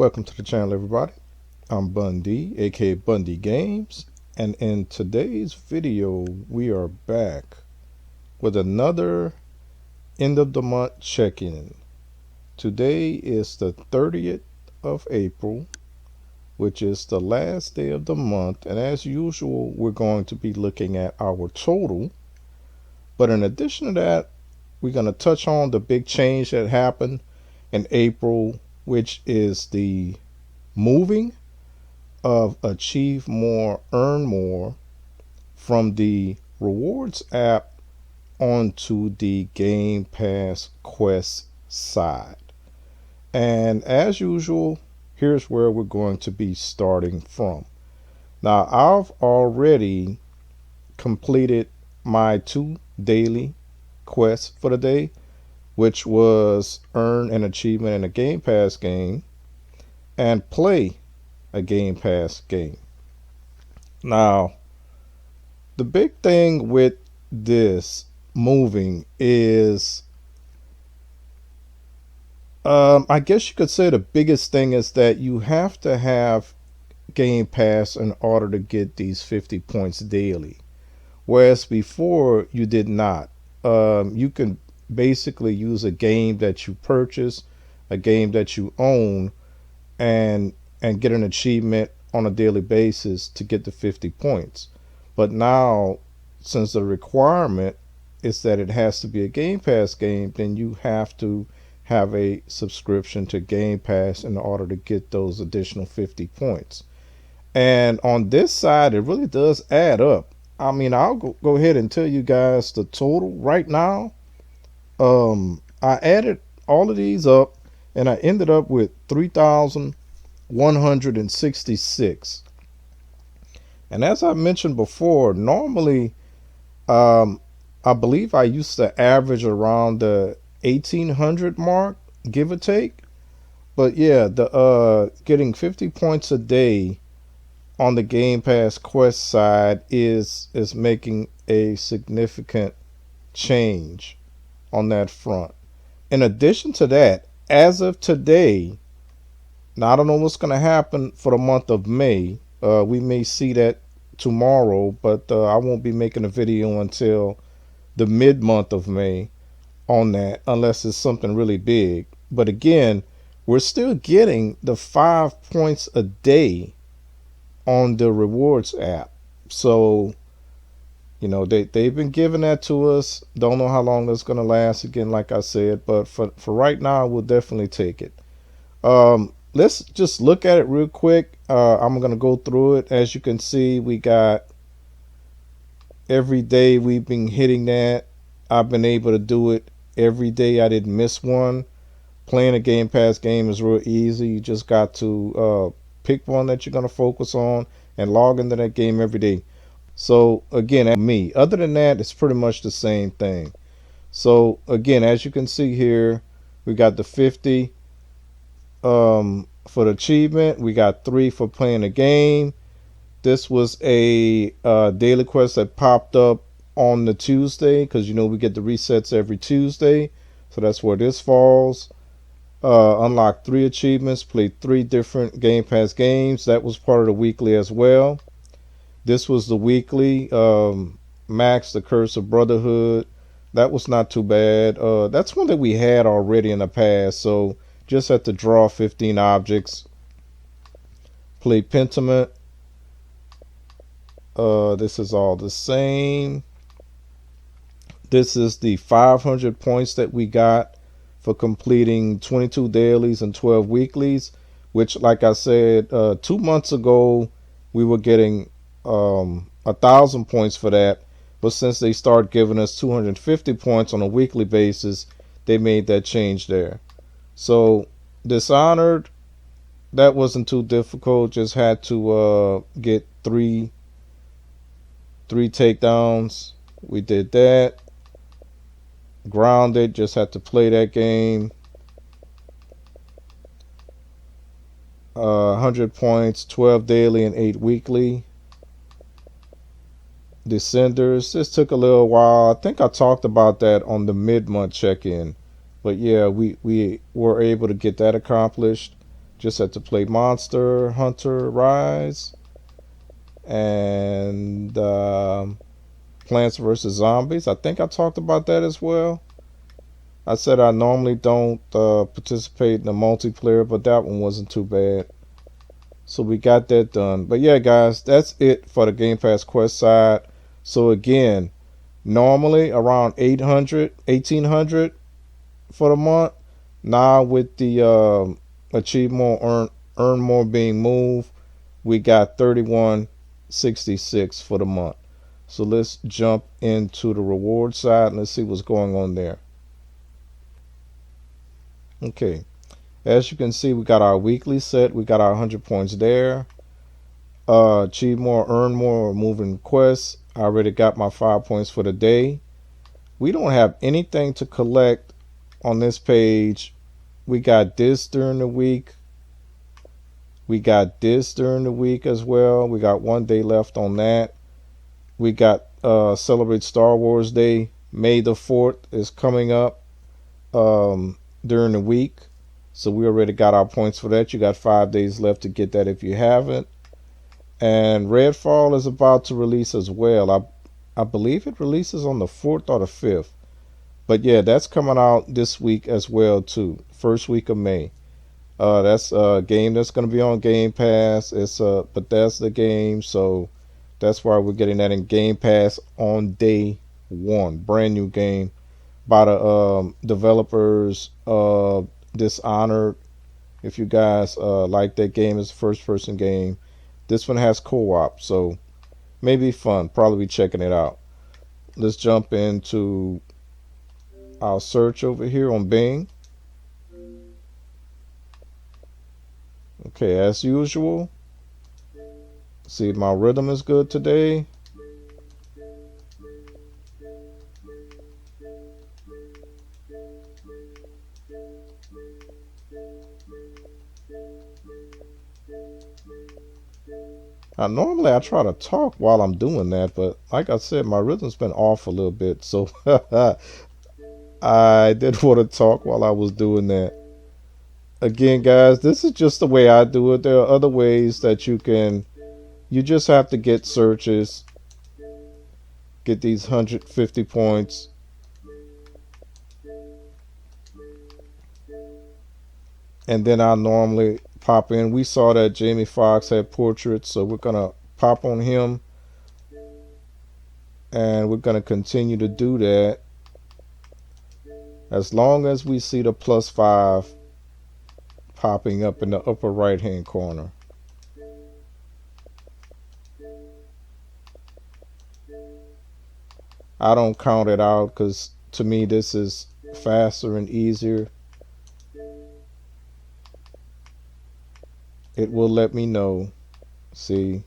Welcome to the channel, everybody. I'm Bundy, aka Bundy Games, and in today's video, we are back with another end of the month check-in. Today is the 30th of April, which is the last day of the month, and as usual, we're going to be looking at our total. But in addition to that, we're going to touch on the big change that happened in April, which is the moving of Achieve More, Earn More from the rewards app onto the Game Pass Quest side. And as usual, here's where we're going to be starting from. Now, I've already completed my 2 daily quests for the day, which was earn an achievement in a Game Pass game and play a Game Pass game. Now, the big thing with this moving is, I guess you could say the biggest thing is that you have to have Game Pass in order to get these 50 points daily. Whereas before you did not. You can basically use a game that you purchase, a game that you own, and get an achievement on a daily basis to get the 50 points. But now, since the requirement is that it has to be a Game Pass game, then you have to have a subscription to Game Pass in order to get those additional 50 points. And on this side, it really does add up. I mean, I'll go ahead and tell you guys the total right now. I added all of these up and I ended up with 3,166. And as I mentioned before, normally, I believe I used to average around the 1,800 mark, give or take. But yeah, the getting 50 points a day on the Game Pass Quest side is making a significant change on that front. In addition to that, as of today, now I don't know what's going to happen for the month of May. We may see that tomorrow, but I won't be making a video until the mid-month of May on that, unless it's something really big. But again, we're still getting the 5 points a day on the rewards app. So, you know, they've been giving that to us. Don't know how long that's going to last, again, like I said, but for right now, we'll definitely take it. Let's just look at it real quick. I'm going to go through it. As you can see, we got every day we've been hitting that. I've been able to do it every day. I didn't miss one. Playing a Game Pass game is real easy. You just got to pick one that you're going to focus on and log into that game every day. So again, me, other than that, it's pretty much the same thing. So again, as you can see here, we got the 50 for the achievement. We got 3 for playing a game. This was a daily quest that popped up on the Tuesday, because you know we get the resets every Tuesday, so that's where this falls. Unlock 3 achievements, played 3 different Game Pass games. That was part of the weekly as well. This was the weekly. Max, the Curse of Brotherhood. That was not too bad. That's one that we had already in the past, so just had to draw 15 objects. Play Pentiment. This is all the same. This is the 500 points that we got for completing 22 dailies and 12 weeklies, which, like I said, 2 months ago, we were getting 1,000 points for that. But since they start giving us 250 points on a weekly basis, they made that change there. So Dishonored, that wasn't too difficult. Just had to get three takedowns. We did that. Grounded, just had to play that game. 100 points, 12 daily and 8 weekly. Descenders, this took a little while. I think I talked about that on the mid-month check-in. But yeah, we were able to get that accomplished. Just had to play Monster Hunter Rise and Plants vs. Zombies. I think I talked about that as well. I said I normally don't participate in the multiplayer, but that one wasn't too bad. So we got that done. But yeah, guys, that's it for the Game Pass Quest side. So again, normally around 800, 1800 for the month. Now with the achieve more, earn more being moved, we got 3166 for the month. So let's jump into the reward side and let's see what's going on there. Okay, as you can see, we got our weekly set. We got our 100 points there. Achieve more, earn more, moving quests. I already got my 5 points for the day. We don't have anything to collect on this page. We got this during the week. We got this during the week as well. We got 1 day left on that. We got Celebrate Star Wars Day. May the 4th is coming up during the week. So we already got our points for that. You got 5 days left to get that if you haven't. And Redfall is about to release as well. I believe it releases on the 4th or the 5th. But yeah, that's coming out this week as well too. First week of May. That's a game that's going to be on Game Pass. It's a Bethesda game, so that's why we're getting that in Game Pass on day one. Brand new game by the developers of Dishonored. If you guys like that game, it's a first-person game. This one has co-op, so maybe fun. Probably be checking it out. Let's jump into our search over here on Bing. Okay, as usual. See if my rhythm is good today. Now, normally I try to talk while I'm doing that, but like I said, my rhythm's been off a little bit, so I did want to talk while I was doing that. Again, guys, this is just the way I do it. There are other ways that you just have to get searches, get these 150 points. And then I normally pop in. We saw that Jamie Foxx had portraits, so we're going to pop on him. And we're going to continue to do that as long as we see the +5 popping up in the upper right hand corner. I don't count it out because to me this is faster and easier. It will let me know. See,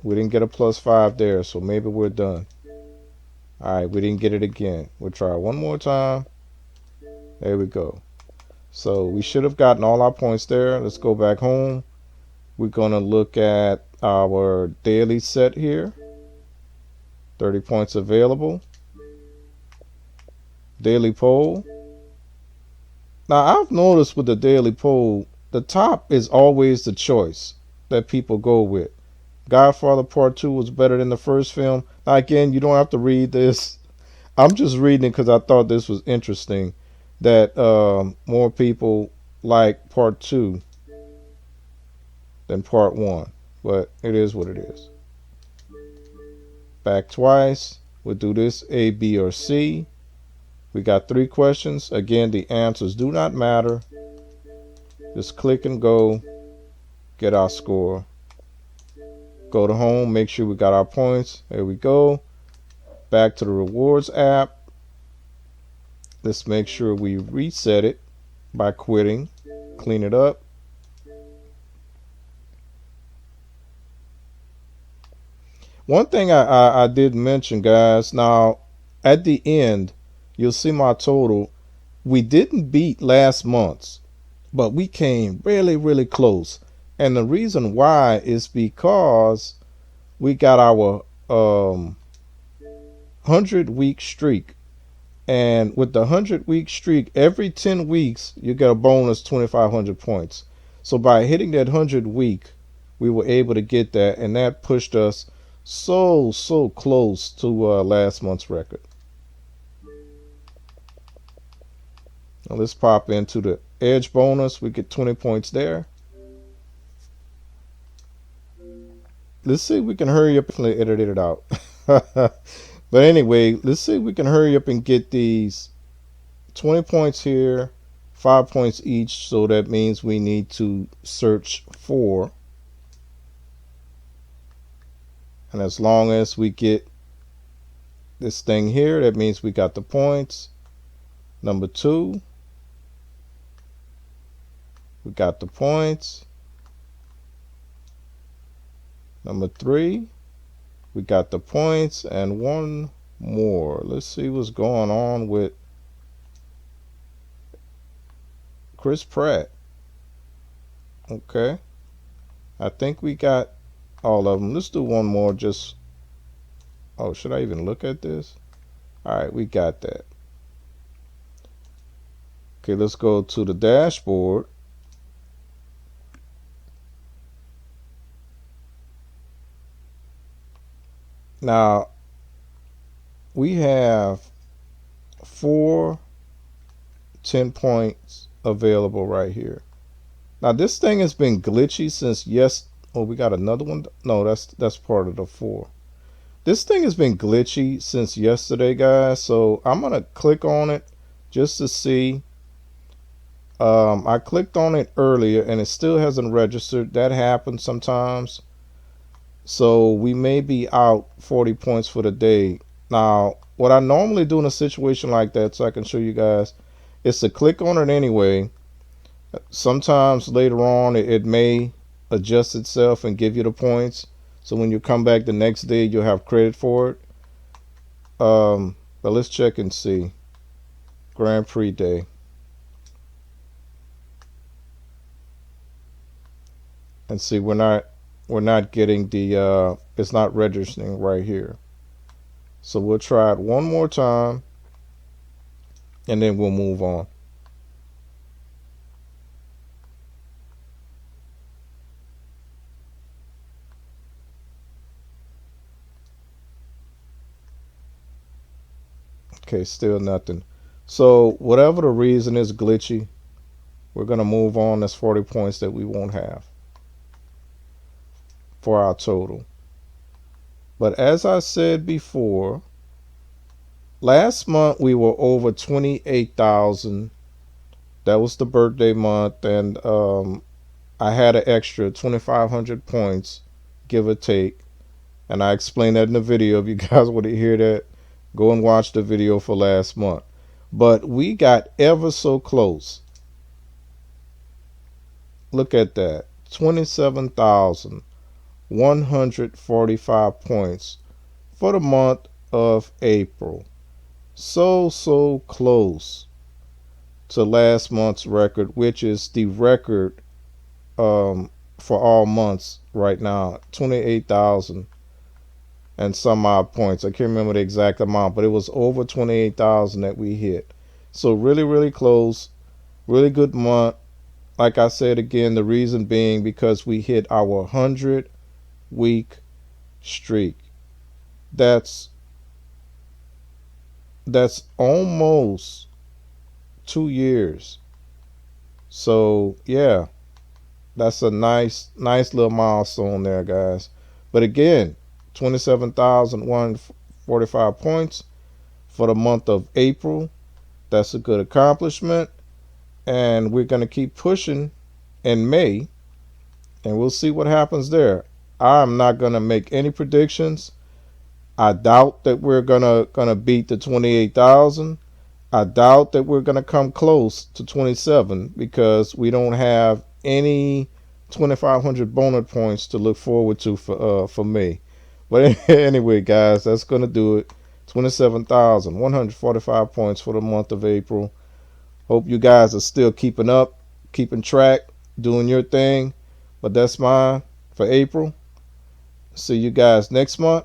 we didn't get a +5 there, so maybe we're done. Alright, we didn't get it again. We'll try one more time. There we go. So we should have gotten all our points there. Let's go back home. We're going to look at our daily set here. 30 points available. Daily poll. Now I've noticed with the daily poll, the top is always the choice that people go with. Godfather Part 2 was better than the first film. Now again, you don't have to read this. I'm just reading it because I thought this was interesting. That more people like Part 2 than Part 1. But it is what it is. Back twice. We'll do this A, B, or C. We got 3 questions. Again, the answers do not matter. Just click and go. Get our score. Go to home. Make sure we got our points. There we go. Back to the rewards app. Let's make sure we reset it by quitting. Clean it up. One thing I did mention, guys. Now, at the end, you'll see my total. We didn't beat last month's, but we came really, really close. And the reason why is because we got our 100-week streak. And with the 100-week streak, every 10 weeks, you get a bonus 2,500 points. So by hitting that 100 week, we were able to get that, and that pushed us so close to last month's record. Now let's pop into the edge bonus. We get 20 points there. Let's see if we can hurry up and edit it out. But anyway, let's see if we can hurry up and get these 20 points here, 5 points each. So that means we need to search for. And as long as we get this thing here, that means we got the points. Number 2, we got the points. Number 3, we got the points, and one more. Let's see what's going on with Chris Pratt. Okay, I think we got all of them. Let's do one more. Just, oh, should I even look at this? All right, we got that. Okay, let's go to the dashboard. Now, we have 4 10 points available right here. Now, this thing has been glitchy since oh, we got another one. No, that's part of the 4. This thing has been glitchy since yesterday, guys. So I'm going to click on it just to see. I clicked on it earlier and it still hasn't registered. That happens sometimes. So we may be out 40 points for the day. Now, what I normally do in a situation like that, so I can show you guys, is to click on it anyway. Sometimes later on, it may adjust itself and give you the points. So when you come back the next day, you'll have credit for it. But let's check and see. Grand Prix Day. And see, we're not getting the it's not registering right here. So we'll try it one more time and then we'll move on. Okay, still nothing. So whatever the reason is glitchy, we're going to move on. That's 40 points that we won't have for our total. But as I said before, last month we were over 28,000. That was the birthday month, and I had an extra 2,500 points, give or take. And I explained that in the video. If you guys want to hear that, go and watch the video for last month. But we got ever so close. Look at that. 27,145 points for the month of April. So close to last month's record, which is the record for all months right now. 28,000 and some odd points. I can't remember the exact amount, but it was over 28,000 that we hit. So really close. Really good month. Like I said again, the reason being because we hit our 100-week streak. That's almost 2 years. So yeah, that's a nice little milestone there, guys. But again, 27,145 points for the month of April. That's a good accomplishment. And we're going to keep pushing in May, and we'll see what happens there. I'm not going to make any predictions. I doubt that we're gonna beat the 28,000. I doubt that we're gonna come close to 27 because we don't have any 2,500 bonus points to look forward to for May. But anyway, guys, that's gonna do it. 27,145 points for the month of April. Hope you guys are still keeping up, keeping track, doing your thing. But that's mine for April. See you guys next month.